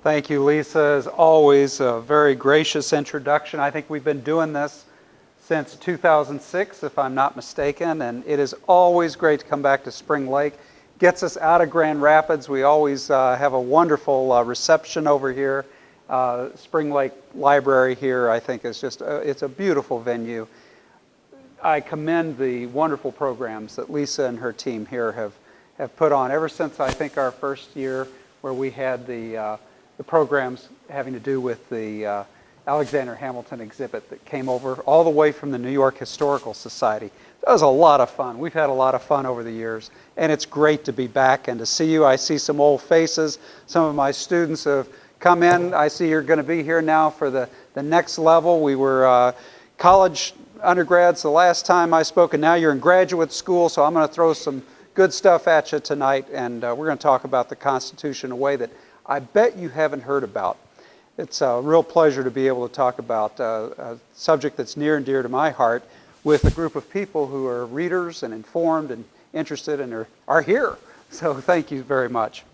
Thank you, Lisa. As always, a very gracious introduction. I think we've been doing this since 2006, if I'm not mistaken, and it is always great to come back to Spring Lake. Gets us out of Grand Rapids. We always have a wonderful reception over here. Spring Lake Library here, I think, is just, it's a beautiful venue. I commend the wonderful programs that Lisa and her team here have put on ever since, I think, our first year where we had the programs having to do with the Alexander Hamilton exhibit that came over all the way from the New York Historical Society. That was a lot of fun. We've had a lot of fun over the years, and it's great to be back and to see you. I see some old faces. Some of my students have come in. I see you're going to be here now for the next level. We were college undergrads the last time I spoke, and now you're in graduate school, so I'm going to throw some good stuff at you tonight, and we're going to talk about the Constitution in a way that I bet you haven't heard about. It's a real pleasure to be able to talk about a subject that's near and dear to my heart with a group of people who are readers and informed and interested and are here. So thank you very much.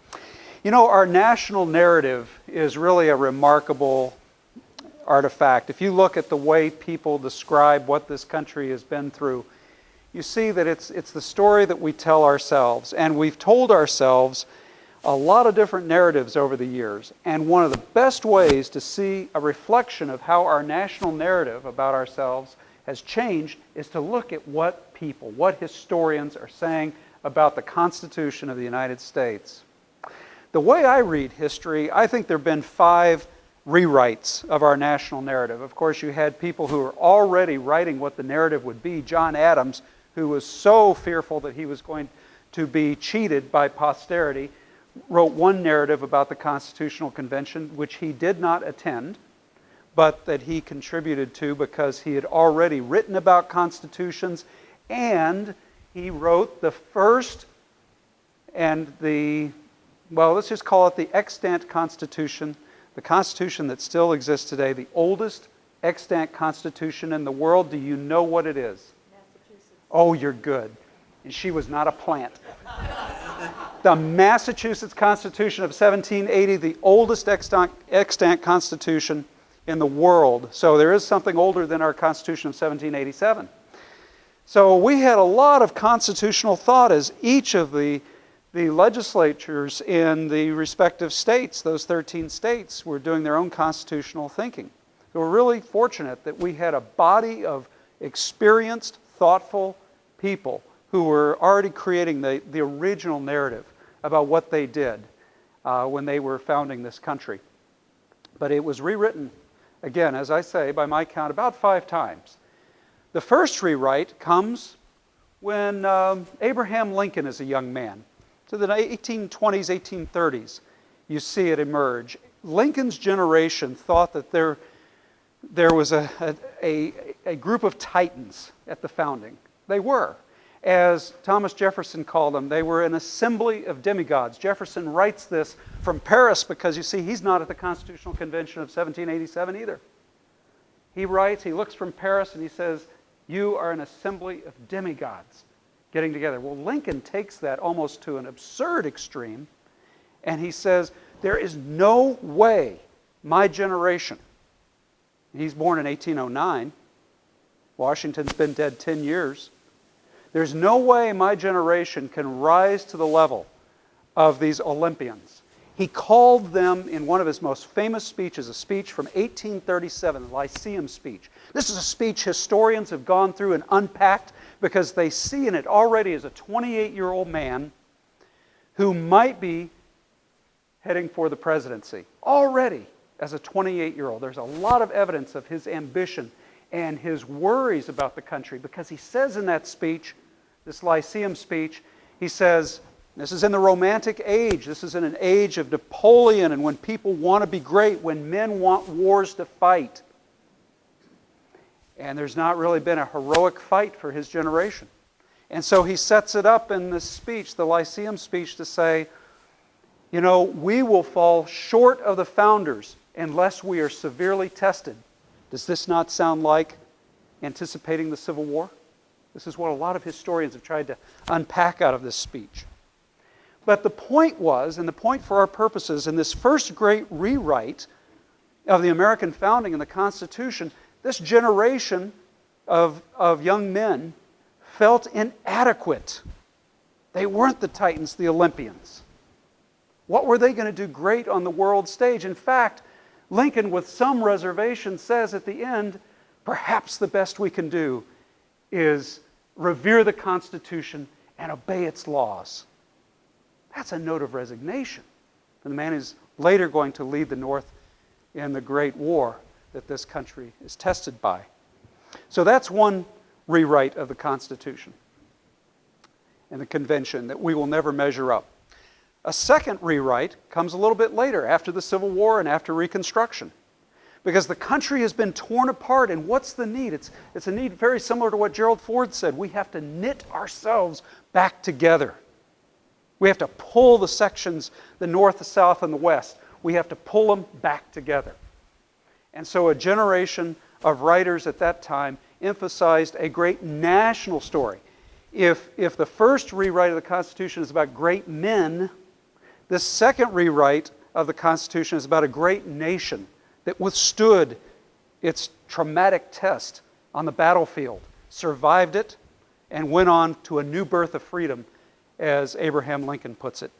You know, our national narrative is really a remarkable artifact. If you look at the way people describe what this country has been through, you see that it's the story that we tell ourselves. And we've told ourselves a lot of different narratives over the years. And one of the best ways to see a reflection of how our national narrative about ourselves has changed is to look at what people, what historians are saying about the Constitution of the United States. The way I read history, I think there have been 5 rewrites of our national narrative. Of course, you had people who were already writing what the narrative would be. John Adams, who was so fearful that he was going to be cheated by posterity, wrote one narrative about the Constitutional Convention, which he did not attend, but that he contributed to because he had already written about constitutions, and he wrote the first and well, let's just call it the extant Constitution, the Constitution that still exists today, the oldest extant Constitution in the world. Do you know what it is? Massachusetts. Oh, you're good. And she was not a plant. The Massachusetts Constitution of 1780, the oldest extant Constitution in the world. So there is something older than our Constitution of 1787. So we had a lot of constitutional thought as each of the legislatures in the respective states, those 13 states, were doing their own constitutional thinking. So we're really fortunate that we had a body of experienced, thoughtful people who were already creating the original narrative about what they did when they were founding this country. But it was rewritten, again, as I say, by my count, about 5 times. The first rewrite comes when Abraham Lincoln is a young man. So the 1820s, 1830s, you see it emerge. Lincoln's generation thought that there was a group of titans at the founding. They were. As Thomas Jefferson called them, they were an assembly of demigods. Jefferson writes this from Paris because, you see, he's not at the Constitutional Convention of 1787 either. He writes, he looks from Paris and he says, "You are an assembly of demigods getting together." Well, Lincoln takes that almost to an absurd extreme, and he says, there is no way my generation, he's born in 1809, Washington's been dead 10 years, there's no way my generation can rise to the level of these Olympians. He called them, in one of his most famous speeches, a speech from 1837, the Lyceum speech. This is a speech historians have gone through and unpacked because they see in it already as a 28-year-old man who might be heading for the presidency. Already as a 28-year-old. There's a lot of evidence of his ambition and his worries about the country, because he says in that speech, this Lyceum speech, he says, this is in the Romantic age, this is in an age of Napoleon and when people want to be great, when men want wars to fight. And there's not really been a heroic fight for his generation. And so he sets it up in this speech, the Lyceum speech, to say, you know, we will fall short of the founders unless we are severely tested. Does this not sound like anticipating the Civil War? This is what a lot of historians have tried to unpack out of this speech. But the point was, and the point for our purposes, in this first great rewrite of the American founding and the Constitution, this generation of young men felt inadequate. They weren't the Titans, the Olympians. What were they going to do great on the world stage? In fact, Lincoln, with some reservation, says at the end, perhaps the best we can do is revere the Constitution and obey its laws. That's a note of resignation. And the man who's later going to lead the North in the Great War that this country is tested by. So that's one rewrite of the Constitution and the Convention that we will never measure up. A second rewrite comes a little bit later, after the Civil War and after Reconstruction. Because the country has been torn apart, and what's the need? It's a need very similar to what Gerald Ford said. We have to knit ourselves back together. We have to pull the sections, the North, the South, and the West. We have to pull them back together. And so a generation of writers at that time emphasized a great national story. If the first rewrite of the Constitution is about great men, this second rewrite of the Constitution is about a great nation that withstood its traumatic test on the battlefield, survived it, and went on to a new birth of freedom, as Abraham Lincoln puts it.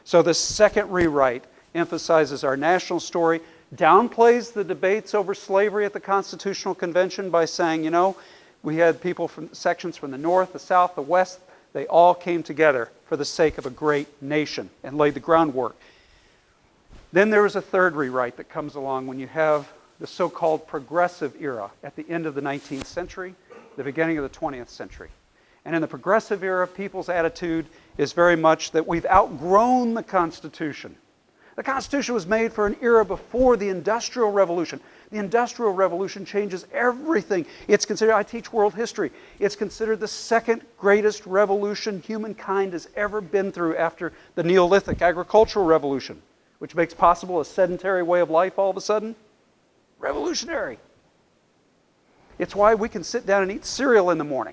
So this second rewrite emphasizes our national story, downplays the debates over slavery at the Constitutional Convention by saying, you know, we had people from sections from the North, the South, the West. They all came together for the sake of a great nation and laid the groundwork. Then there was a third rewrite that comes along when you have the so-called progressive era at the end of the 19th century, the beginning of the 20th century. And in the progressive era, people's attitude is very much that we've outgrown the Constitution. The Constitution was made for an era before the Industrial Revolution. The Industrial Revolution changes everything. It's considered, I teach world history, it's considered the second greatest revolution humankind has ever been through after the Neolithic agricultural revolution, which makes possible a sedentary way of life all of a sudden. Revolutionary. It's why we can sit down and eat cereal in the morning.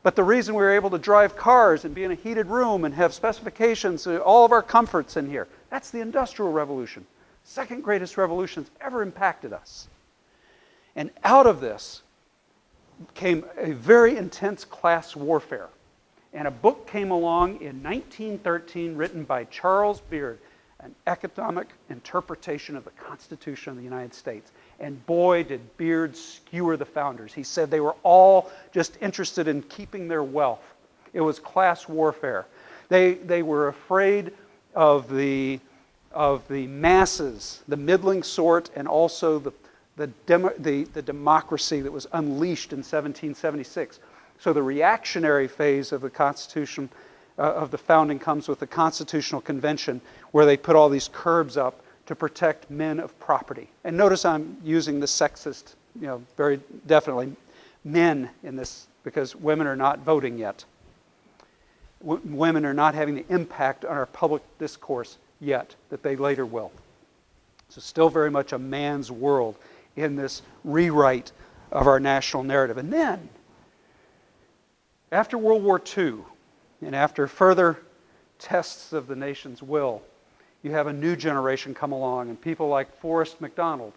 But the reason we were able to drive cars and be in a heated room and have specifications, all of our comforts in here, that's the Industrial Revolution. Second greatest revolution that's ever impacted us. And out of this came a very intense class warfare. And a book came along in 1913 written by Charles Beard, an economic interpretation of the Constitution of the United States. And boy, did Beard skewer the founders. He said they were all just interested in keeping their wealth. It was class warfare. They were afraid of the masses, the middling sort, and also the democracy that was unleashed in 1776. So the reactionary phase of the Constitution, of the founding, comes with the Constitutional Convention, where they put all these curbs up to protect men of property. And notice I'm using the sexist, very definitely, men in this, because women are not voting yet. Women are not having the impact on our public discourse yet that they later will. So still very much a man's world in this rewrite of our national narrative. And then, after World War II, and after further tests of the nation's will, you have a new generation come along, and people like Forrest McDonald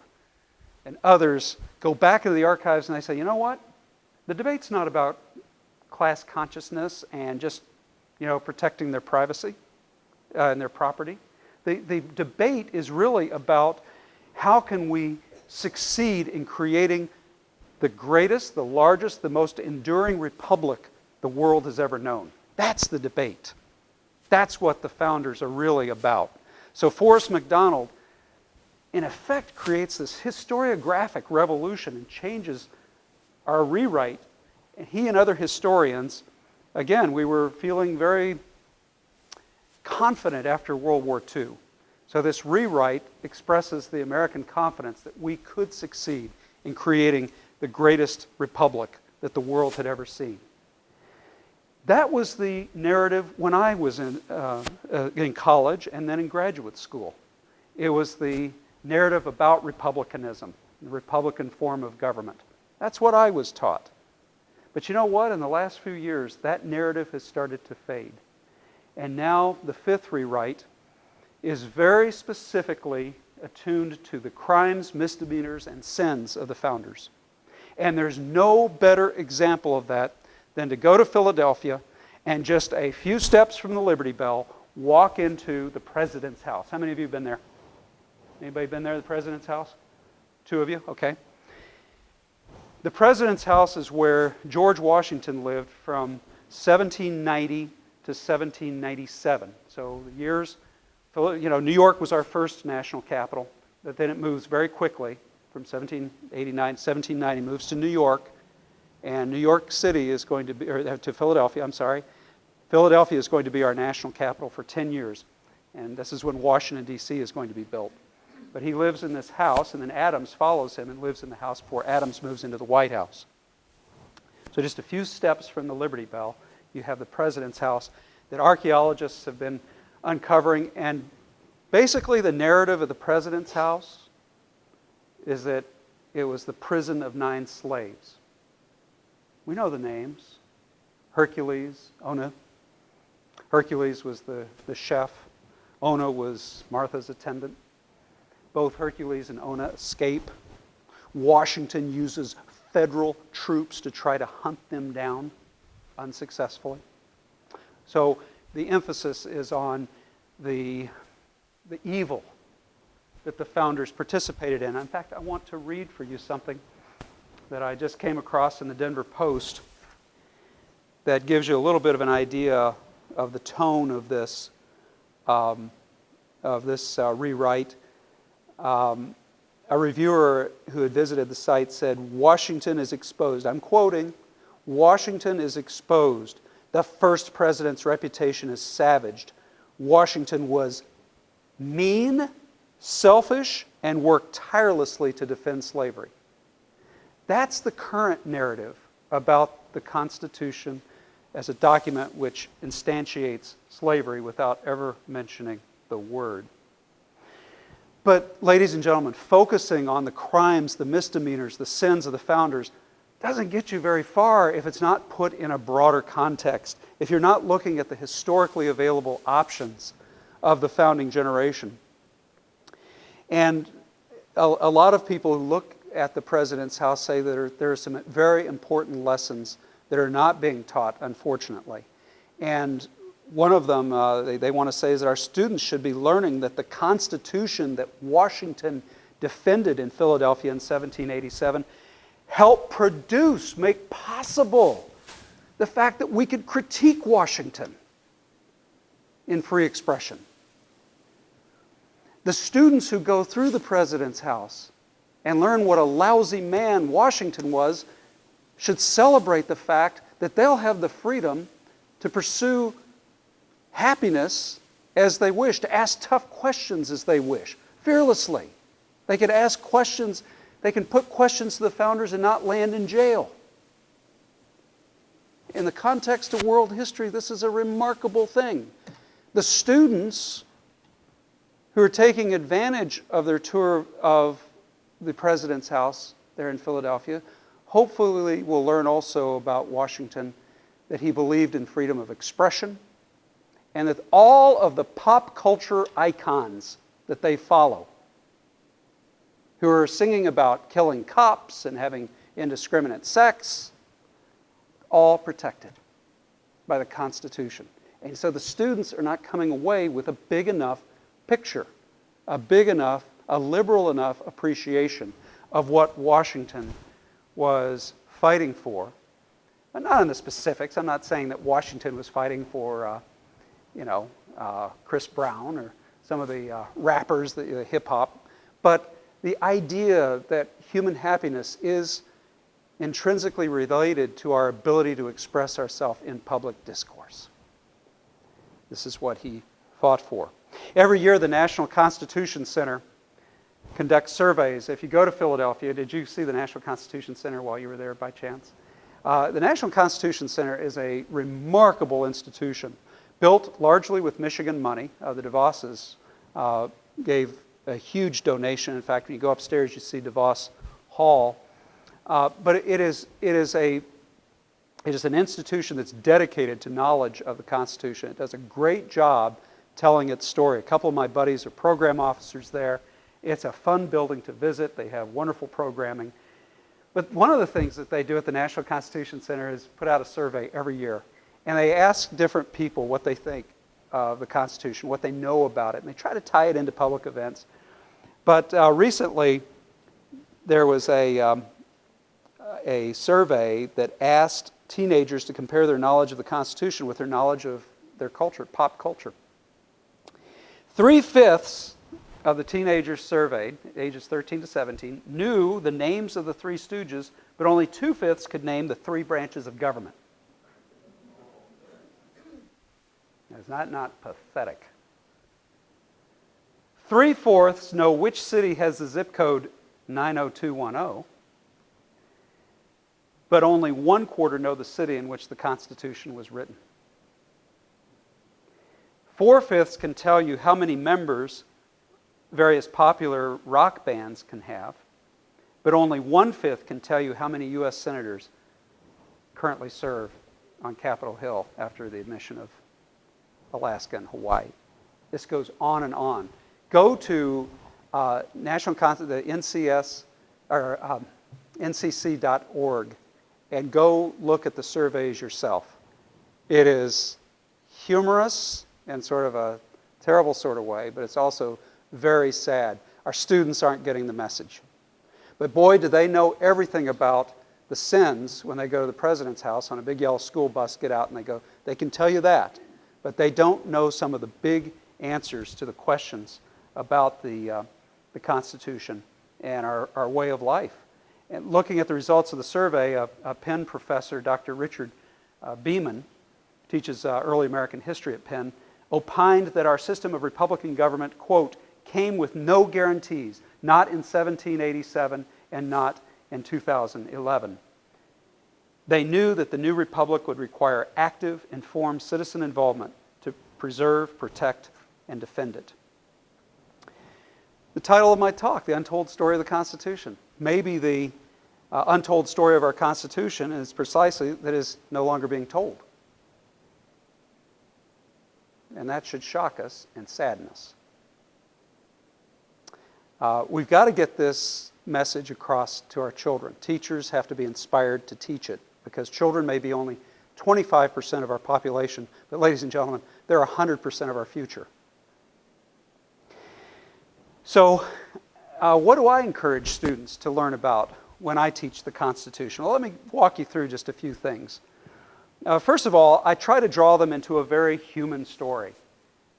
and others go back into the archives and they say, you know what? The debate's not about class consciousness and just, protecting their privacy and their property. The debate is really about how can we succeed in creating the greatest, the largest, the most enduring republic the world has ever known. That's the debate. That's what the founders are really about. So Forrest McDonald, in effect, creates this historiographic revolution and changes our rewrite. And he and other historians, again, we were feeling very confident after World War II. So this rewrite expresses the American confidence that we could succeed in creating the greatest republic that the world had ever seen. That was the narrative when I was in college and then in graduate school. It was the narrative about republicanism, the Republican form of government. That's what I was taught. But you know what? In the last few years, that narrative has started to fade. And now the fifth rewrite is very specifically attuned to the crimes, misdemeanors, and sins of the founders. And there's no better example of that than to go to Philadelphia and just a few steps from the Liberty Bell, walk into the President's house. How many of you have been there? Anybody been there, the President's house? Two of you? Okay. The President's house is where George Washington lived from 1790 to 1797. So the years, New York was our first national capital, but then it moves very quickly from 1789, 1790, moves to New York, and New York City is going to be, or to Philadelphia, I'm sorry. Philadelphia is going to be our national capital for 10 years, and this is when Washington, D.C. is going to be built. But he lives in this house, and then Adams follows him and lives in the house before Adams moves into the White House. So just a few steps from the Liberty Bell, you have the President's house that archaeologists have been uncovering, and basically the narrative of the President's house is that it was the prison of 9 slaves. We know the names. Hercules, Ona. Hercules was the chef. Ona was Martha's attendant. Both Hercules and Ona escape. Washington uses federal troops to try to hunt them down unsuccessfully. So the emphasis is on the evil that the founders participated in. In fact, I want to read for you something that I just came across in the Denver Post that gives you a little bit of an idea of the tone of this rewrite. A reviewer who had visited the site said, "Washington is exposed." I'm quoting, "Washington is exposed. The first president's reputation is savaged. Washington was mean, selfish, and worked tirelessly to defend slavery." That's the current narrative about the Constitution as a document which instantiates slavery without ever mentioning the word. But, ladies and gentlemen, focusing on the crimes, the misdemeanors, the sins of the founders doesn't get you very far if it's not put in a broader context, if you're not looking at the historically available options of the founding generation. And a lot of people who look at the President's house say that there are some very important lessons that are not being taught, unfortunately. And one of them they want to say is that our students should be learning that the Constitution that Washington defended in Philadelphia in 1787 helped produce, make possible the fact that we could critique Washington in free expression. The students who go through the President's house and learn what a lousy man Washington was should celebrate the fact that they'll have the freedom to pursue happiness as they wish, to ask tough questions as they wish, fearlessly. They can ask questions, they can put questions to the founders and not land in jail. In the context of world history, this is a remarkable thing. The students who are taking advantage of their tour of the President's house there in Philadelphia hopefully will learn also about Washington, that he believed in freedom of expression, and that all of the pop culture icons that they follow, who are singing about killing cops and having indiscriminate sex, all protected by the Constitution. And so the students are not coming away with a big enough picture, a liberal enough appreciation of what Washington was fighting for. And not in the specifics. I'm not saying that Washington was fighting for, Chris Brown or some of the rappers, the hip-hop. But the idea that human happiness is intrinsically related to our ability to express ourselves in public discourse. This is what he fought for. Every year, the National Constitution Center conducts surveys. If you go to Philadelphia, did you see the National Constitution Center while you were there by chance? The National Constitution Center is a remarkable institution, built largely with Michigan money. The DeVosses gave a huge donation. In fact, when you go upstairs, you see DeVos Hall. But it is a It is an institution that's dedicated to knowledge of the Constitution. It does a great job telling its story. A couple of my buddies are program officers there. It's a fun building to visit. They have wonderful programming. But one of the things that they do at the National Constitution Center is put out a survey every year. And they ask different people what they think of the Constitution, what they know about it. And they try to tie it into public events. But recently, there was a survey that asked teenagers to compare their knowledge of the Constitution with their knowledge of their culture, pop culture. 3/5 of the teenagers surveyed, ages 13 to 17, knew the names of the Three Stooges, but only 2/5 could name the 3 branches of government. Is that not pathetic? 3/4 know which city has the zip code 90210, but only 1/4 know the city in which the Constitution was written. 4/5 can tell you how many members various popular rock bands can have, but only 1/5 can tell you how many U.S. senators currently serve on Capitol Hill after the admission of Alaska and Hawaii. This goes on and on. Go to the NCS or ncc.org and go look at the surveys yourself. It is humorous in sort of a terrible sort of way, but it's also very sad. Our students aren't getting the message. But boy, do they know everything about the sins when they go to the president's house on a big yellow school bus, get out and they go, they can tell you that. But they don't know some of the big answers to the questions about the Constitution and our way of life. And looking at the results of the survey, a Penn professor, Dr. Richard Beeman, teaches early American history at Penn, opined that our system of Republican government, quote, came with no guarantees, not in 1787 and not in 2011. They knew that the new republic would require active, informed citizen involvement to preserve, protect, and defend it. The title of my talk, The Untold Story of the Constitution. Maybe the untold story of our Constitution is precisely that it is no longer being told. And that should shock us and sadden us. We've got to get this message across to our children. Teachers have to be inspired to teach it because children may be only 25% of our population, but ladies and gentlemen, they're 100% of our future. So, what do I encourage students to learn about when I teach the Constitution? Well, let me walk you through just a few things. First of all, I try to draw them into a very human story.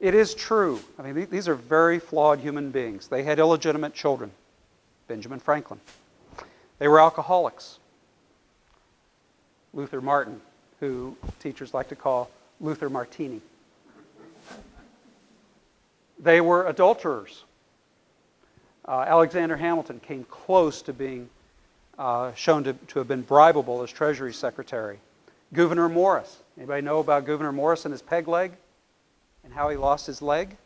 It is true. I mean, these are very flawed human beings. They had illegitimate children. Benjamin Franklin. They were alcoholics. Luther Martin, who teachers like to call Luther Martini. They were adulterers. Alexander Hamilton came close to being shown to have been bribable as Treasury Secretary. Gouverneur Morris. Anybody know about Gouverneur Morris and his peg leg? And how he lost his leg?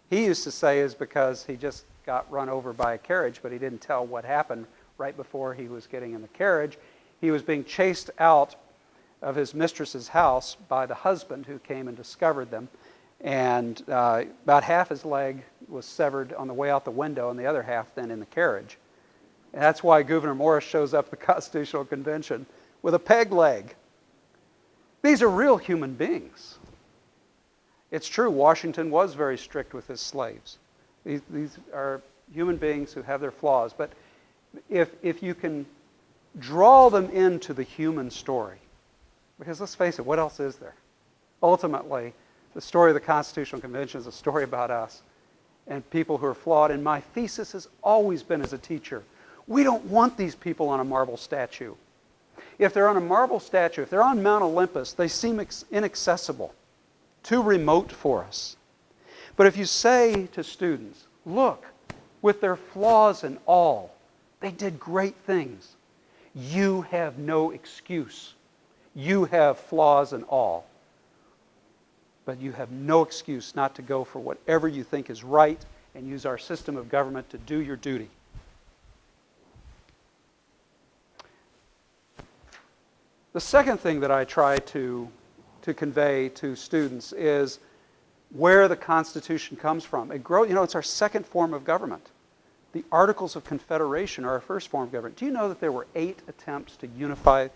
He used to say is because he just got run over by a carriage, but he didn't tell what happened right before he was getting in the carriage. He was being chased out of his mistress's house by the husband who came and discovered them. And about half his leg was severed on the way out the window and the other half then in the carriage. And that's why Gouverneur Morris shows up at the Constitutional Convention with a peg leg. These are real human beings. It's true, Washington was very strict with his slaves. These are human beings who have their flaws. But if you can draw them into the human story, because let's face it, what else is there? Ultimately, the story of the Constitutional Convention is a story about us and people who are flawed. And my thesis has always been as a teacher, we don't want these people on a marble statue. If they're on a marble statue, if they're on Mount Olympus, they seem inaccessible, too remote for us. But if you say to students, look, with their flaws and all, they did great things. You have no excuse. You have flaws and all. But you have no excuse not to go for whatever you think is right and use our system of government to do your duty. The second thing that I try to convey to students is where the Constitution comes from. It's our second form of government. The Articles of Confederation are our first form of government. Do you know that there were 8 attempts to unify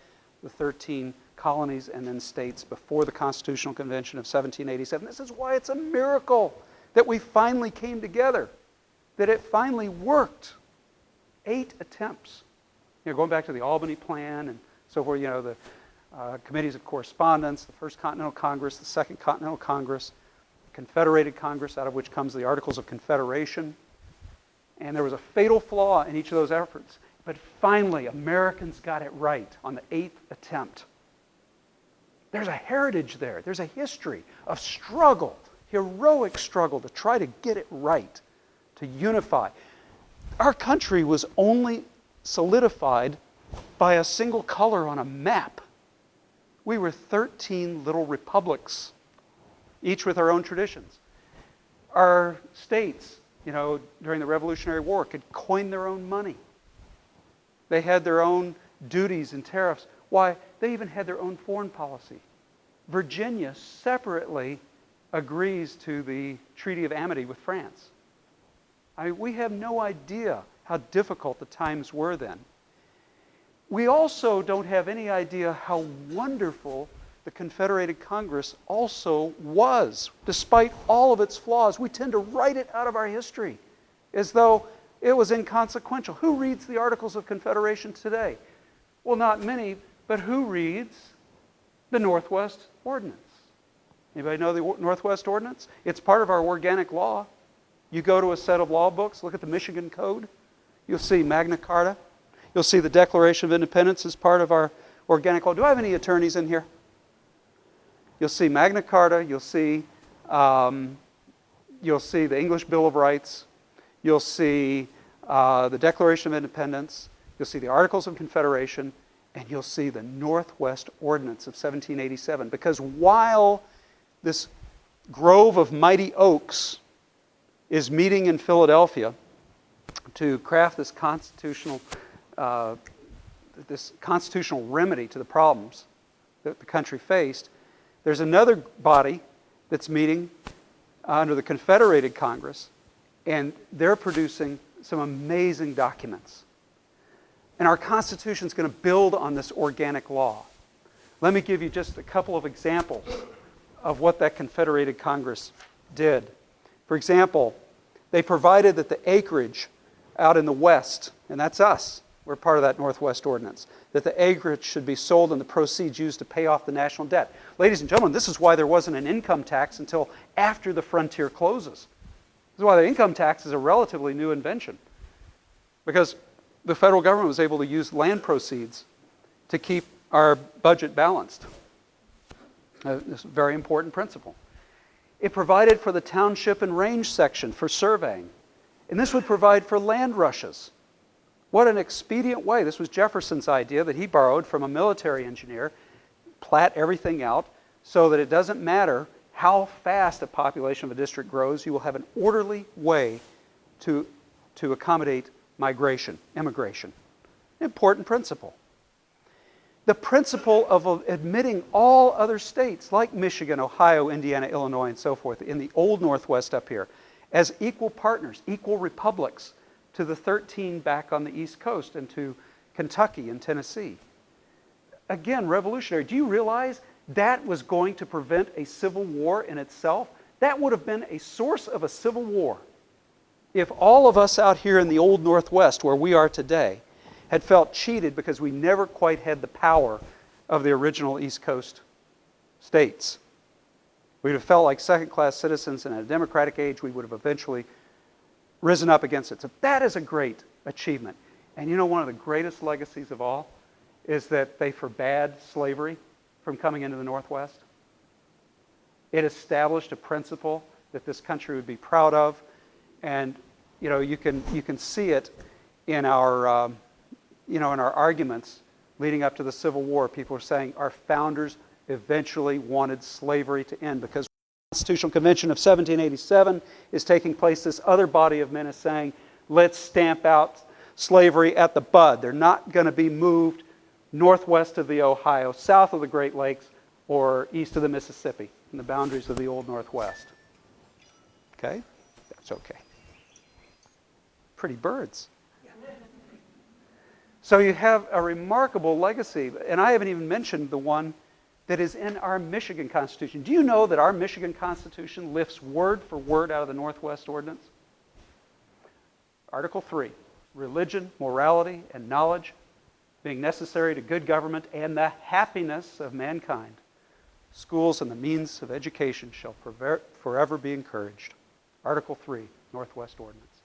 the 13 colonies and then states before the Constitutional Convention of 1787? This is why it's a miracle that we finally came together, that it finally worked. 8 attempts. Going back to the Albany Plan and so forth, the committees of correspondence, the First Continental Congress, the Second Continental Congress, the Confederated Congress, out of which comes the Articles of Confederation. And there was a fatal flaw in each of those efforts. But finally, Americans got it right on the 8th attempt. There's a heritage there. There's a history of struggle, heroic struggle to try to get it right, to unify. Our country was only solidified by a single color on a map. We were 13 little republics, each with our own traditions. Our states, during the Revolutionary War, could coin their own money. They had their own duties and tariffs. Why? They even had their own foreign policy. Virginia separately agrees to the Treaty of Amity with France. We have no idea how difficult the times were then. We also don't have any idea how wonderful the Confederated Congress also was. Despite all of its flaws, we tend to write it out of our history as though it was inconsequential. Who reads the Articles of Confederation today? Well, not many, but who reads the Northwest Ordinance? Anybody know the Northwest Ordinance? It's part of our organic law. You go to a set of law books, look at the Michigan Code, you'll see Magna Carta. You'll see the Declaration of Independence as part of our organic law. Do I have any attorneys in here? You'll see Magna Carta. You'll see the English Bill of Rights. You'll see the Declaration of Independence. You'll see the Articles of Confederation. And you'll see the Northwest Ordinance of 1787. Because while this grove of mighty oaks is meeting in Philadelphia to craft this constitutional remedy to the problems that the country faced, there's another body that's meeting under the Confederated Congress, and they're producing some amazing documents. And our Constitution is going to build on this organic law. Let me give you just a couple of examples of what that Confederated Congress did. For example, they provided that the acreage out in the West, and that's us, we're part of that Northwest Ordinance, that the acreage should be sold and the proceeds used to pay off the national debt. Ladies and gentlemen, this is why there wasn't an income tax until after the frontier closes. This is why the income tax is a relatively new invention. Because the federal government was able to use land proceeds to keep our budget balanced. This is a very important principle. It provided for the township and range section for surveying. And this would provide for land rushes. What an expedient way. This was Jefferson's idea that he borrowed from a military engineer, plat everything out so that it doesn't matter how fast a population of a district grows, you will have an orderly way to accommodate migration, immigration. An important principle. The principle of admitting all other states like Michigan, Ohio, Indiana, Illinois, and so forth in the old Northwest up here as equal partners, equal republics to the 13 back on the East Coast and to Kentucky and Tennessee. Again, revolutionary. Do you realize that was going to prevent a civil war in itself? That would have been a source of a civil war if all of us out here in the old Northwest, where we are today, had felt cheated because we never quite had the power of the original East Coast states. We would have felt like second-class citizens, and in a democratic age, we would have eventually risen up against it. So that is a great achievement. And you know, one of the greatest legacies of all is that they forbade slavery from coming into the Northwest. It established a principle that this country would be proud of, and you know, you can see it in our in our arguments leading up to the Civil War. People are saying our founders eventually wanted slavery to end because the Constitutional Convention of 1787 is taking place. This other body of men is saying, let's stamp out slavery at the bud. They're not going to be moved northwest of the Ohio, south of the Great Lakes, or east of the Mississippi, in the boundaries of the Old Northwest. Okay? That's okay. Pretty birds. So you have a remarkable legacy, and I haven't even mentioned the one that is in our Michigan Constitution. Do you know that our Michigan Constitution lifts word for word out of the Northwest Ordinance? Article 3, religion, morality, and knowledge being necessary to good government and the happiness of mankind. Schools and the means of education shall forever be encouraged. Article 3, Northwest Ordinance.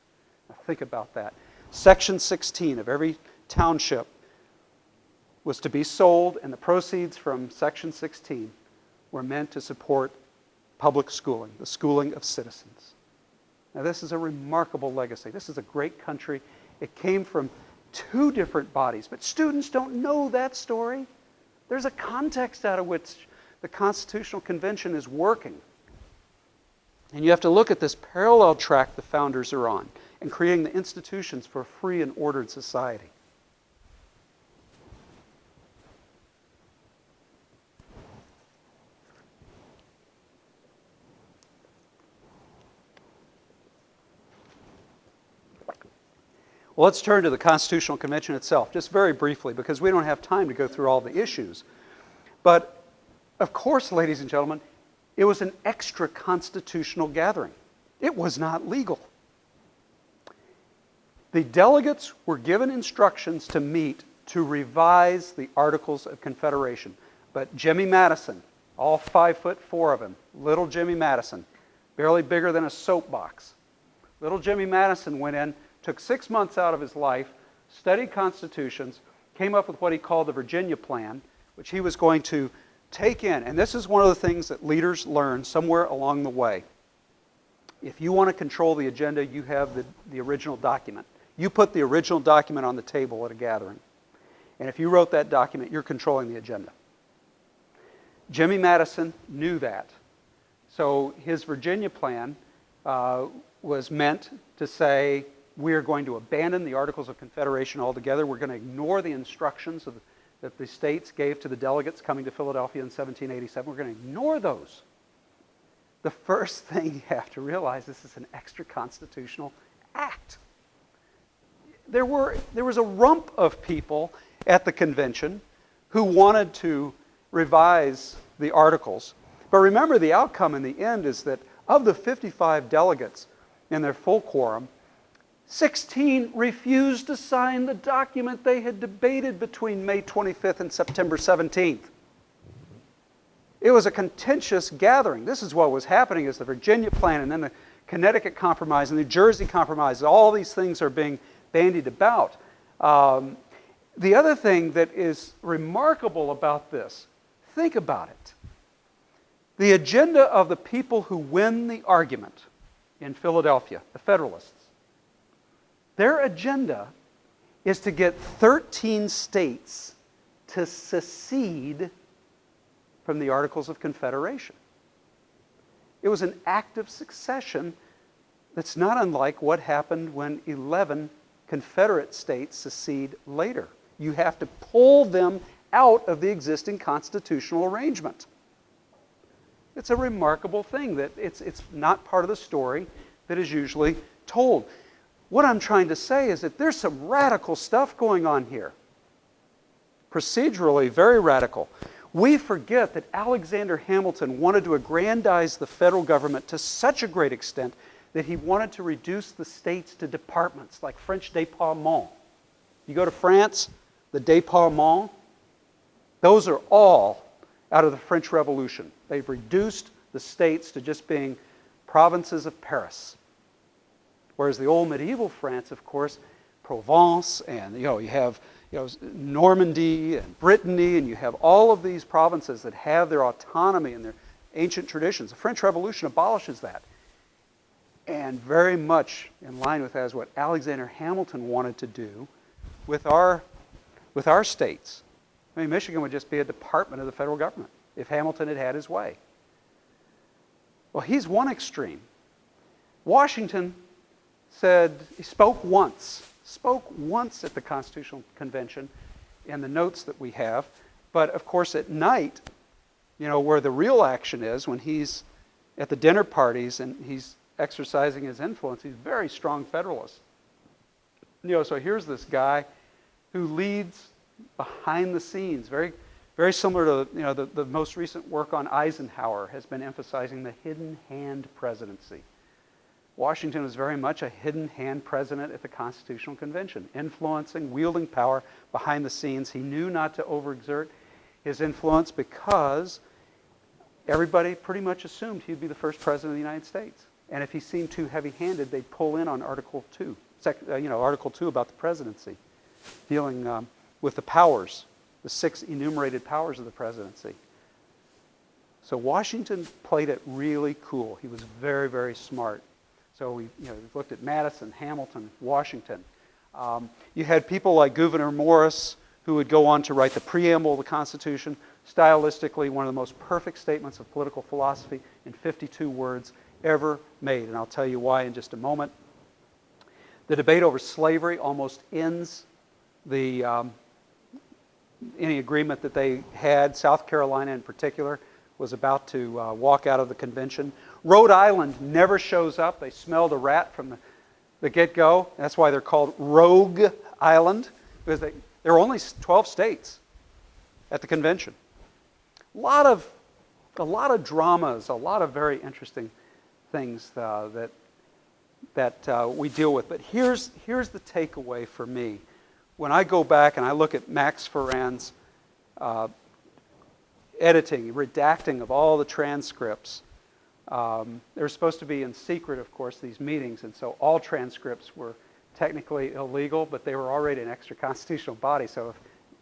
Now think about that. Section 16 of every township was to be sold, and the proceeds from Section 16 were meant to support public schooling, the schooling of citizens. Now this is a remarkable legacy. This is a great country. It came from two different bodies, but students don't know that story. There's a context out of which the Constitutional Convention is working. And you have to look at this parallel track the founders are on in creating the institutions for a free and ordered society. Well, let's turn to the Constitutional Convention itself, just very briefly, because we don't have time to go through all the issues. But, of course, ladies and gentlemen, it was an extra-constitutional gathering. It was not legal. The delegates were given instructions to meet to revise the Articles of Confederation. But Jimmy Madison, all 5'4" of him, little Jimmy Madison, barely bigger than a soapbox. Little Jimmy Madison went in, took 6 months out of his life, studied constitutions, came up with what he called the Virginia Plan, which he was going to take in. And this is one of the things that leaders learn somewhere along the way. If you want to control the agenda, you have the original document. You put the original document on the table at a gathering. And if you wrote that document, you're controlling the agenda. Jimmy Madison knew that. So his Virginia Plan was meant to say, we are going to abandon the Articles of Confederation altogether. We're going to ignore the instructions that the states gave to the delegates coming to Philadelphia in 1787. We're going to ignore those. The first thing you have to realize, this is an extra-constitutional act. There was a rump of people at the convention who wanted to revise the Articles. But remember, the outcome in the end is that of the 55 delegates in their full quorum, 16 refused to sign the document they had debated between May 25th and September 17th. It was a contentious gathering. This is what was happening is the Virginia Plan and then the Connecticut Compromise and the New Jersey Compromise. All these things are being bandied about. The other thing that is remarkable about this, think about it. The agenda of the people who win the argument in Philadelphia, the Federalists, their agenda is to get 13 states to secede from the Articles of Confederation. It was an act of succession that's not unlike what happened when 11 Confederate states secede later. You have to pull them out of the existing constitutional arrangement. It's a remarkable thing that it's not part of the story that is usually told. What I'm trying to say is that there's some radical stuff going on here. Procedurally, very radical. We forget that Alexander Hamilton wanted to aggrandize the federal government to such a great extent that he wanted to reduce the states to departments, like French départements. You go to France, the départements, those are all out of the French Revolution. They've reduced the states to just being provinces of Paris. Whereas the old medieval France, of course, Provence, and you have Normandy and Brittany, and you have all of these provinces that have their autonomy and their ancient traditions. The French Revolution abolishes that. And very much in line with that is what Alexander Hamilton wanted to do with our states. I mean, Michigan would just be a department of the federal government if Hamilton had had his way. Well, he's one extreme. Washington he spoke once at the Constitutional Convention, in the notes that we have. But of course at night, where the real action is, when he's at the dinner parties and he's exercising his influence, he's a very strong Federalist. So here's this guy who leads behind the scenes, very, very similar to the most recent work on Eisenhower has been emphasizing the hidden hand presidency. Washington was very much a hidden hand president at the Constitutional Convention, influencing, wielding power behind the scenes. He knew not to overexert his influence because everybody pretty much assumed he'd be the first president of the United States. And if he seemed too heavy-handed, they'd pull in on Article 2, Article 2 about the presidency, dealing with the powers, the 6 enumerated powers of the presidency. So Washington played it really cool. He was very, very smart. So we've looked at Madison, Hamilton, Washington. You had people like Gouverneur Morris, who would go on to write the Preamble of the Constitution, stylistically one of the most perfect statements of political philosophy in 52 words ever made. And I'll tell you why in just a moment. The debate over slavery almost ends any agreement that they had. South Carolina in particular was about to walk out of the convention. Rhode Island never shows up. They smelled a rat from the get-go. That's why they're called Rogue Island, because there were only 12 states at the convention. A lot of dramas, a lot of very interesting things that we deal with. But here's the takeaway for me. When I go back and I look at Max Ferrand's editing, redacting of all the transcripts, they were supposed to be in secret, of course, these meetings, and so all transcripts were technically illegal, but they were already an extra constitutional body. So if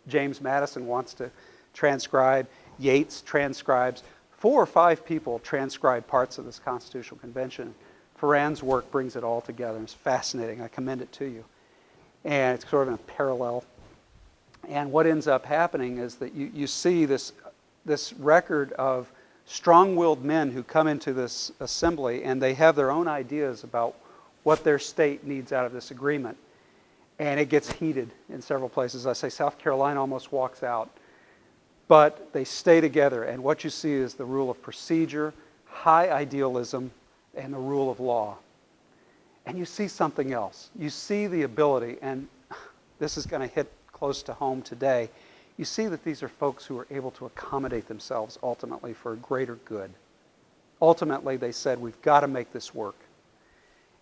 James Madison wants to transcribe, Yates transcribes, 4 or 5 people transcribe parts of this Constitutional Convention. Ferrand's work brings it all together. It's fascinating. I commend it to you. And it's sort of in a parallel. And what ends up happening is that you see this record of strong-willed men who come into this assembly and they have their own ideas about what their state needs out of this agreement. And it gets heated in several places. I say South Carolina almost walks out. But they stay together, and what you see is the rule of procedure, high idealism, and the rule of law. And you see something else. You see the ability, and this is going to hit close to home today, you see that these are folks who are able to accommodate themselves ultimately for a greater good. Ultimately, they said, we've got to make this work.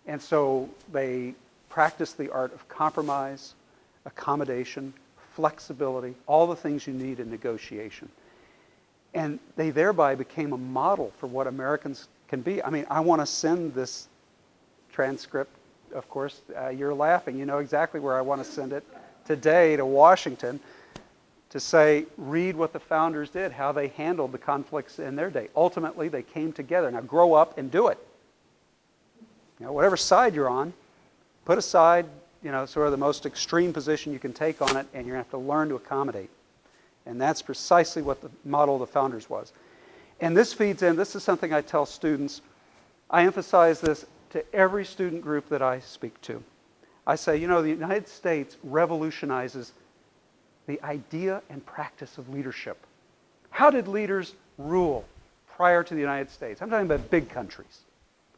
And so they practice the art of compromise, accommodation, flexibility, all the things you need in negotiation. And they thereby became a model for what Americans can be. I mean, I want to send this transcript, of course, you're laughing, you know exactly where I want to send it today to Washington to say, read what the founders did, how they handled the conflicts in their day. Ultimately, they came together. Now grow up and do it. Whatever side you're on, put aside sort of the most extreme position you can take on it, and you're going to have to learn to accommodate. And that's precisely what the model of the founders was. And this feeds in, this is something I tell students. I emphasize this to every student group that I speak to. I say, the United States revolutionizes the idea and practice of leadership. How did leaders rule prior to the United States? I'm talking about big countries.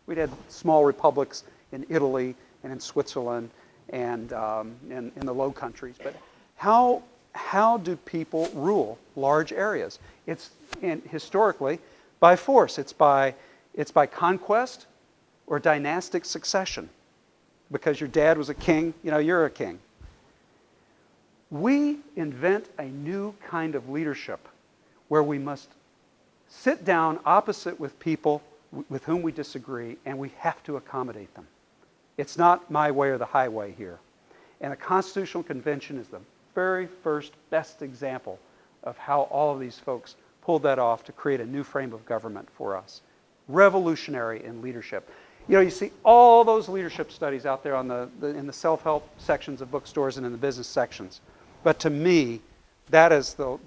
We'd had small republics in Italy and in Switzerland and in the Low Countries. But how do people rule large areas? Historically by force. It's by conquest or dynastic succession. Because your dad was a king, you're a king. We invent a new kind of leadership where we must sit down opposite with people with whom we disagree, and we have to accommodate them. It's not my way or the highway here. And the Constitutional Convention is the very first best example of how all of these folks pulled that off to create a new frame of government for us. Revolutionary in leadership. You see all those leadership studies out there in the self-help sections of bookstores and in the business sections. But to me, that is the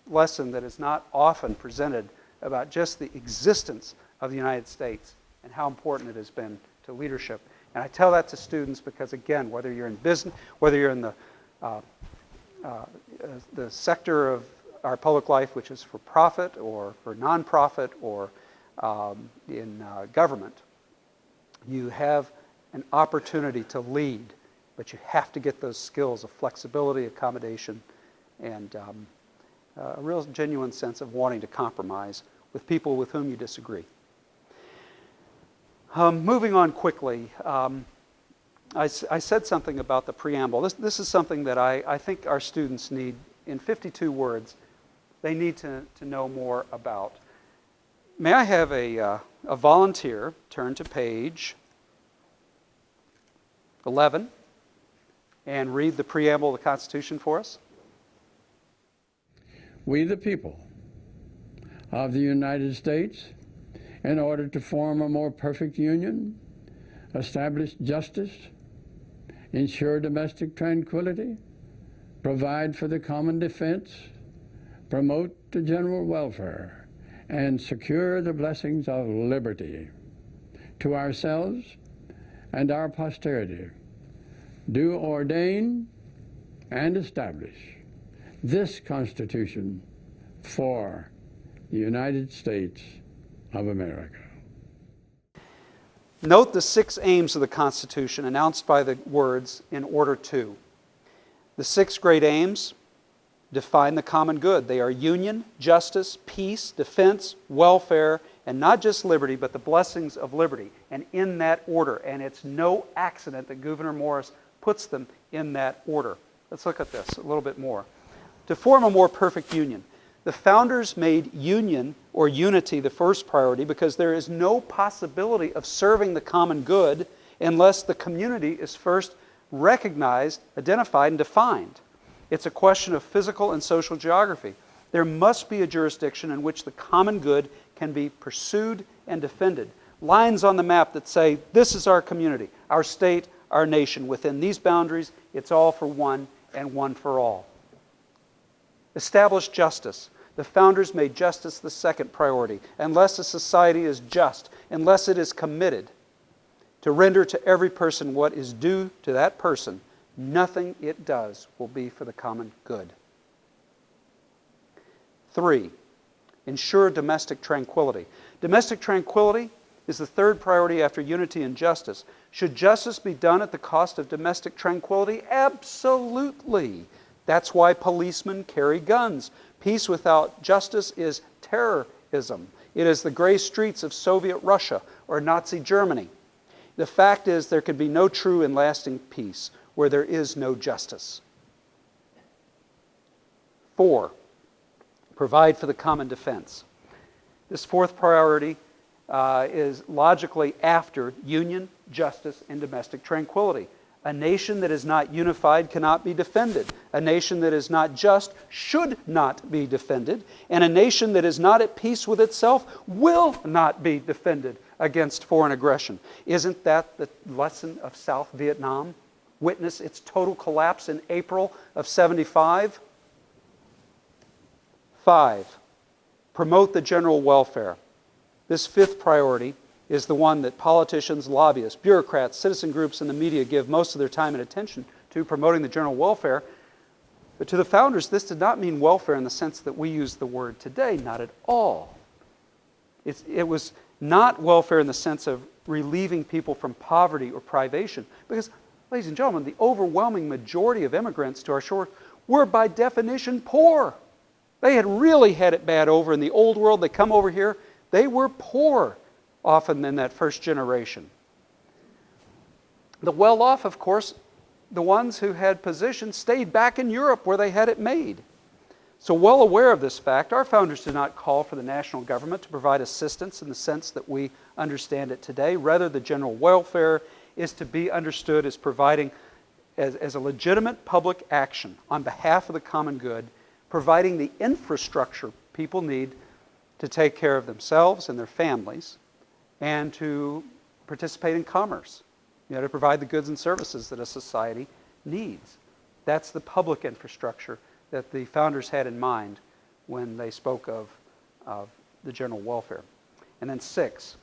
lesson that is not often presented about just the existence of the United States and how important it has been to leadership. And I tell that to students because, again, whether you're in business, whether you're in the the sector of our public life which is for profit or for nonprofit or in government, you have an opportunity to lead, but you have to get those skills of flexibility, accommodation, and a real genuine sense of wanting to compromise with people with whom you disagree. Moving on quickly, I said something about the preamble. This is something that I think our students need, in 52 words, they need to know more about. May I have a volunteer turn to page 11 and read the preamble of the Constitution for us? We, the people of the United States, in order to form a more perfect union, establish justice, ensure domestic tranquility, provide for the common defense, promote the general welfare, and secure the blessings of liberty to ourselves and our posterity, do ordain and establish this Constitution for the United States of America. Note the 6 aims of the Constitution announced by the words "in order to." The 6 great aims define the common good. They are union, justice, peace, defense, welfare, and not just liberty, but the blessings of liberty, and in that order. And it's no accident that Gouverneur Morris puts them in that order. Let's look at this a little bit more. To form a more perfect union. The founders made union or unity the first priority because there is no possibility of serving the common good unless the community is first recognized, identified, and defined. It's a question of physical and social geography. There must be a jurisdiction in which the common good can be pursued and defended. Lines on the map that say, this is our community, our state, our nation. Within these boundaries, it's all for one and one for all. Establish justice. The founders made justice the second priority. Unless a society is just, unless it is committed to render to every person what is due to that person, nothing it does will be for the common good. 3, ensure domestic tranquility. Domestic tranquility is the third priority after unity and justice. Should justice be done at the cost of domestic tranquility? Absolutely. That's why policemen carry guns. Peace without justice is terrorism. It is the gray streets of Soviet Russia or Nazi Germany. The fact is there can be no true and lasting peace where there is no justice. 4, provide for the common defense. This fourth priority is logically after union, justice, and domestic tranquility. A nation that is not unified cannot be defended. A nation that is not just should not be defended. And a nation that is not at peace with itself will not be defended against foreign aggression. Isn't that the lesson of South Vietnam? Witness its total collapse in April of '75. 5, promote the general welfare. This fifth priority is the one that politicians, lobbyists, bureaucrats, citizen groups, and the media give most of their time and attention to, promoting the general welfare. But to the founders, this did not mean welfare in the sense that we use the word today, not at all. It was not welfare in the sense of relieving people from poverty or privation. Because, ladies and gentlemen, the overwhelming majority of immigrants to our shore were by definition poor. They had really had it bad over in the old world. They come over here, they were poor often in that first generation. The well-off, of course, the ones who had positions stayed back in Europe where they had it made. So well aware of this fact, our founders did not call for the national government to provide assistance in the sense that we understand it today. Rather, the general welfare is to be understood as providing, as a legitimate public action on behalf of the common good, providing the infrastructure people need to take care of themselves and their families, and to participate in commerce, to provide the goods and services that a society needs. That's the public infrastructure that the founders had in mind when they spoke of the general welfare. And then 6,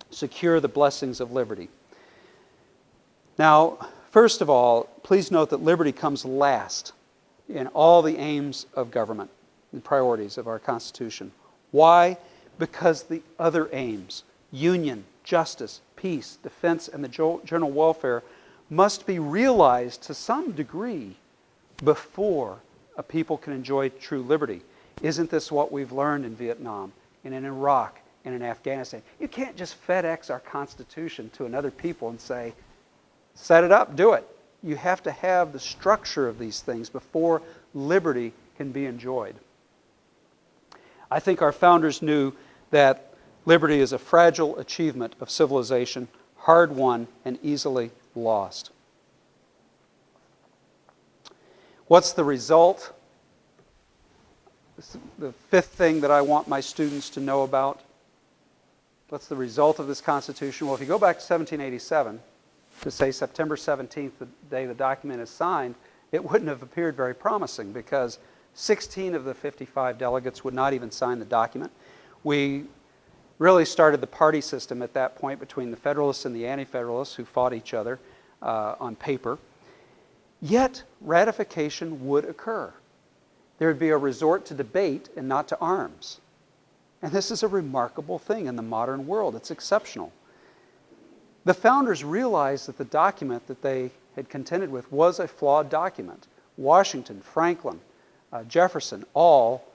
secure the blessings of liberty. Now, first of all, please note that liberty comes last in all the aims of government and priorities of our Constitution. Why? Because the other aims, union, justice, peace, defense, and the general welfare, must be realized to some degree before a people can enjoy true liberty. Isn't this what we've learned in Vietnam and in Iraq and in Afghanistan? You can't just FedEx our Constitution to another people and say, set it up, do it. You have to have the structure of these things before liberty can be enjoyed. I think our founders knew that liberty is a fragile achievement of civilization, hard won and easily lost. What's the result? This is the fifth thing that I want my students to know about. What's the result of this Constitution? Well, if you go back to 1787, to say September 17th, the day the document is signed, it wouldn't have appeared very promising because 16 of the 55 delegates would not even sign the document. We really started the party system at that point between the Federalists and the Anti-Federalists who fought each other on paper. Yet, ratification would occur. There would be a resort to debate and not to arms. And this is a remarkable thing in the modern world. It's exceptional. The founders realized that the document that they had contended with was a flawed document. Washington, Franklin, Jefferson all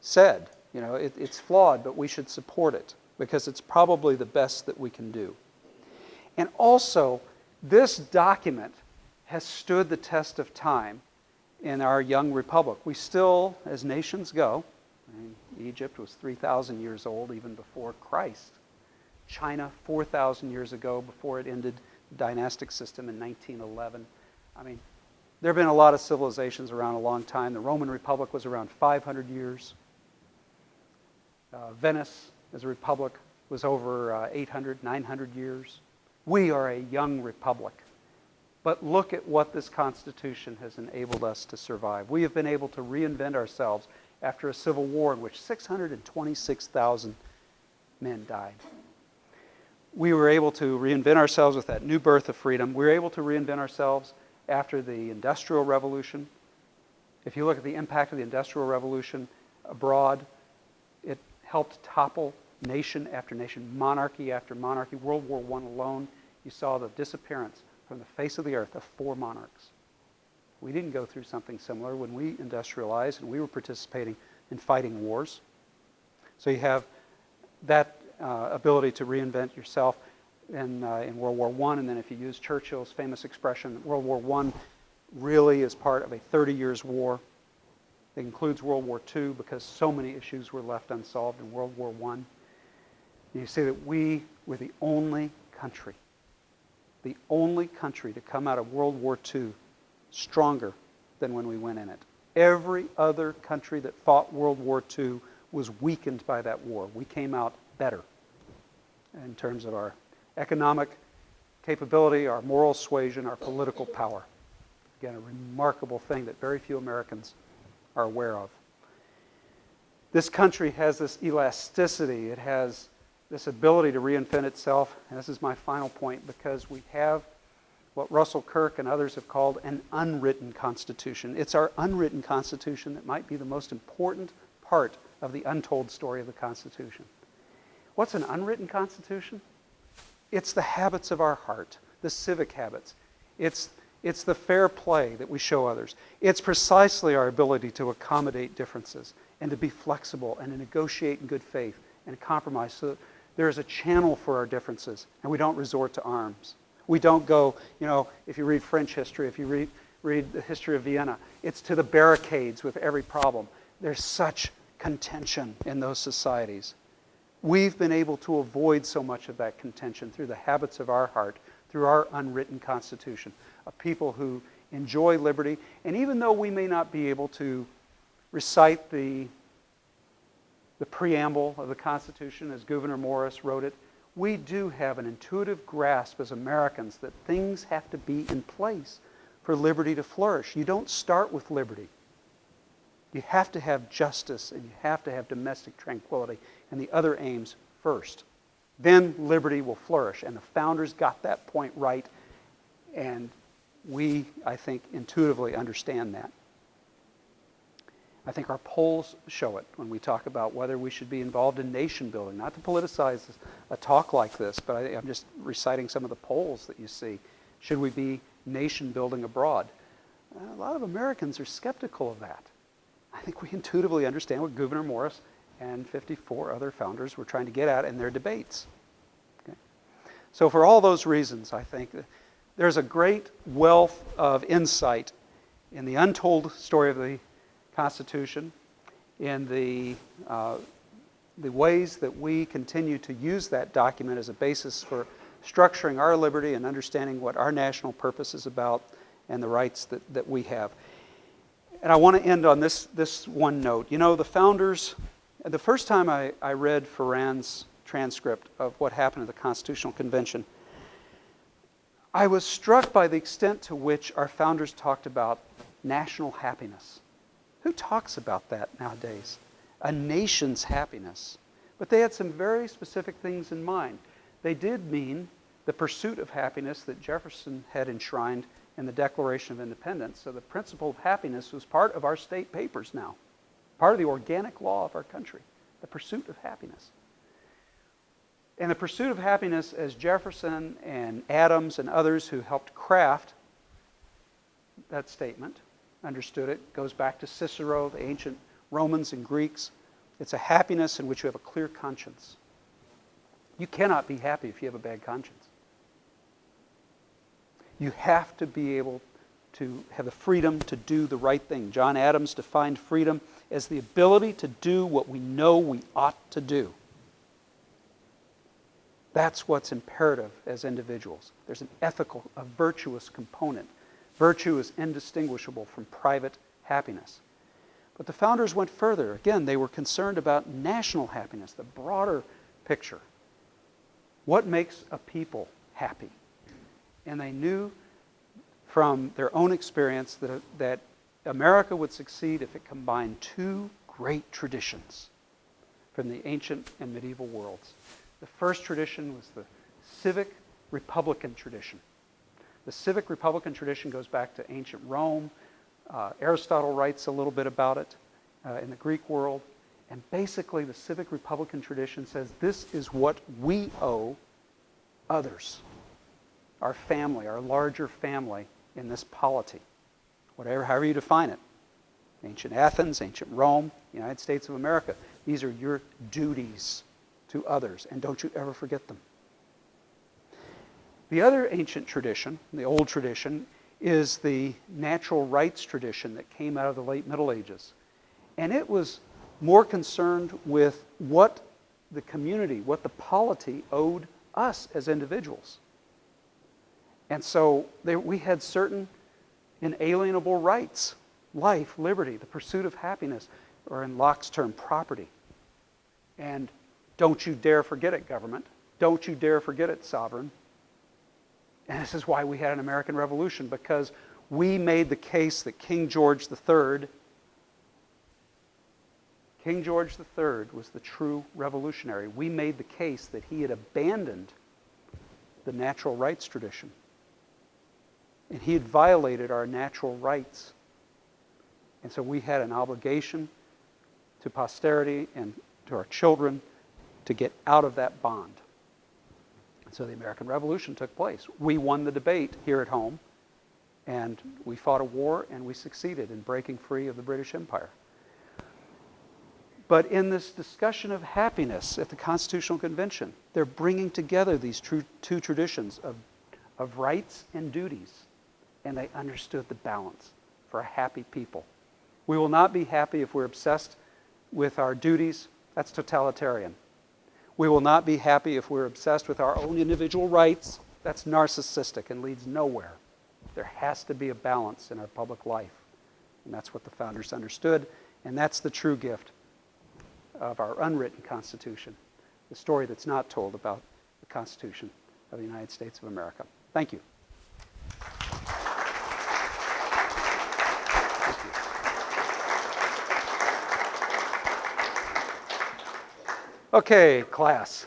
said, it's flawed, but we should support it because it's probably the best that we can do. And also, this document has stood the test of time in our young republic. We still, as nations go, Egypt was 3,000 years old even before Christ. China, 4,000 years ago before it ended the dynastic system in 1911. There have been a lot of civilizations around a long time. The Roman Republic was around 500 years. Venice, as a republic, was over 800, 900 years. We are a young republic. But look at what this Constitution has enabled us to survive. We have been able to reinvent ourselves after a civil war in which 626,000 men died. We were able to reinvent ourselves with that new birth of freedom. We were able to reinvent ourselves after the Industrial Revolution. If you look at the impact of the Industrial Revolution abroad, it helped topple nation after nation, monarchy after monarchy. World War I alone, you saw the disappearance from the face of the earth of 4 monarchs. We didn't go through something similar when we industrialized and we were participating in fighting wars. So you have that ability to reinvent yourself in World War I, and then if you use Churchill's famous expression, World War I really is part of a 30 years war. It includes World War II because so many issues were left unsolved in World War I. And you see that we were the only country to come out of World War II stronger than when we went in it. Every other country that fought World War II was weakened by that war. We came out better in terms of our economic capability, our moral suasion, our political power. Again, a remarkable thing that very few Americans are aware of. This country has this elasticity. It has this ability to reinvent itself. And this is my final point, because we have what Russell Kirk and others have called an unwritten Constitution. It's our unwritten Constitution that might be the most important part of the untold story of the Constitution. What's an unwritten Constitution? It's the habits of our heart, the civic habits. It's the fair play that we show others. It's precisely our ability to accommodate differences and to be flexible and to negotiate in good faith and compromise so that there is a channel for our differences and we don't resort to arms. We don't go, if you read French history, if you read the history of Vienna, it's to the barricades with every problem. There's such contention in those societies. We've been able to avoid so much of that contention through the habits of our heart, through our unwritten Constitution, a people who enjoy liberty. And even though we may not be able to recite the preamble of the Constitution as Gouverneur Morris wrote it, we do have an intuitive grasp as Americans that things have to be in place for liberty to flourish. You don't start with liberty. You have to have justice and you have to have domestic tranquility and the other aims first. Then liberty will flourish. And the founders got that point right, and we, I think, intuitively understand that. I think our polls show it when we talk about whether we should be involved in nation building. Not to politicize a talk like this, but I'm just reciting some of the polls that you see. Should we be nation building abroad? A lot of Americans are skeptical of that. I think we intuitively understand what Gouverneur Morris and 54 other founders were trying to get at in their debates. Okay? So for all those reasons, I think there's a great wealth of insight in the untold story of the Constitution, in the ways that we continue to use that document as a basis for structuring our liberty and understanding what our national purpose is about and the rights that we have. And I want to end on this one note. You know, the founders, the first time I read Ferrand's transcript of what happened at the Constitutional Convention, I was struck by the extent to which our founders talked about national happiness. Who talks about that nowadays? A nation's happiness. But they had some very specific things in mind. They did mean the pursuit of happiness that Jefferson had enshrined in the Declaration of Independence. So the principle of happiness was part of our state papers now, part of the organic law of our country, the pursuit of happiness. And the pursuit of happiness, as Jefferson and Adams and others who helped craft that statement understood it, goes back to Cicero, the ancient Romans and Greeks. It's a happiness in which you have a clear conscience. You cannot be happy if you have a bad conscience. You have to be able to have the freedom to do the right thing. John Adams defined freedom as the ability to do what we know we ought to do. That's what's imperative as individuals. There's an ethical, a virtuous component. Virtue is indistinguishable from private happiness. But the founders went further. Again, they were concerned about national happiness, the broader picture. What makes a people happy? And they knew from their own experience that America would succeed if it combined two great traditions from the ancient and medieval worlds. The first tradition was the civic republican tradition. The civic republican tradition goes back to ancient Rome. Aristotle writes a little bit about it in the Greek world. And basically the civic republican tradition says this is what we owe others, our family, our larger family in this polity, however you define it. Ancient Athens, ancient Rome, United States of America. These are your duties to others, and don't you ever forget them. The other ancient tradition, the old tradition, is the natural rights tradition that came out of the late Middle Ages. And it was more concerned with what the community, what the polity owed us as individuals. And so we had certain inalienable rights, life, liberty, the pursuit of happiness, or in Locke's term, property. And don't you dare forget it, government. Don't you dare forget it, sovereign. And this is why we had an American Revolution, because we made the case that King George III was the true revolutionary. We made the case that he had abandoned the natural rights tradition. And he had violated our natural rights. And so we had an obligation to posterity and to our children to get out of that bond. So the American Revolution took place. We won the debate here at home, and we fought a war, and we succeeded in breaking free of the British Empire. But in this discussion of happiness at the Constitutional Convention, they're bringing together these two traditions of rights and duties, and they understood the balance for a happy people. We will not be happy if we're obsessed with our duties. That's totalitarian. We will not be happy if we're obsessed with our own individual rights. That's narcissistic and leads nowhere. There has to be a balance in our public life. And that's what the founders understood. And that's the true gift of our unwritten Constitution, the story that's not told about the Constitution of the United States of America. Thank you. Okay, class.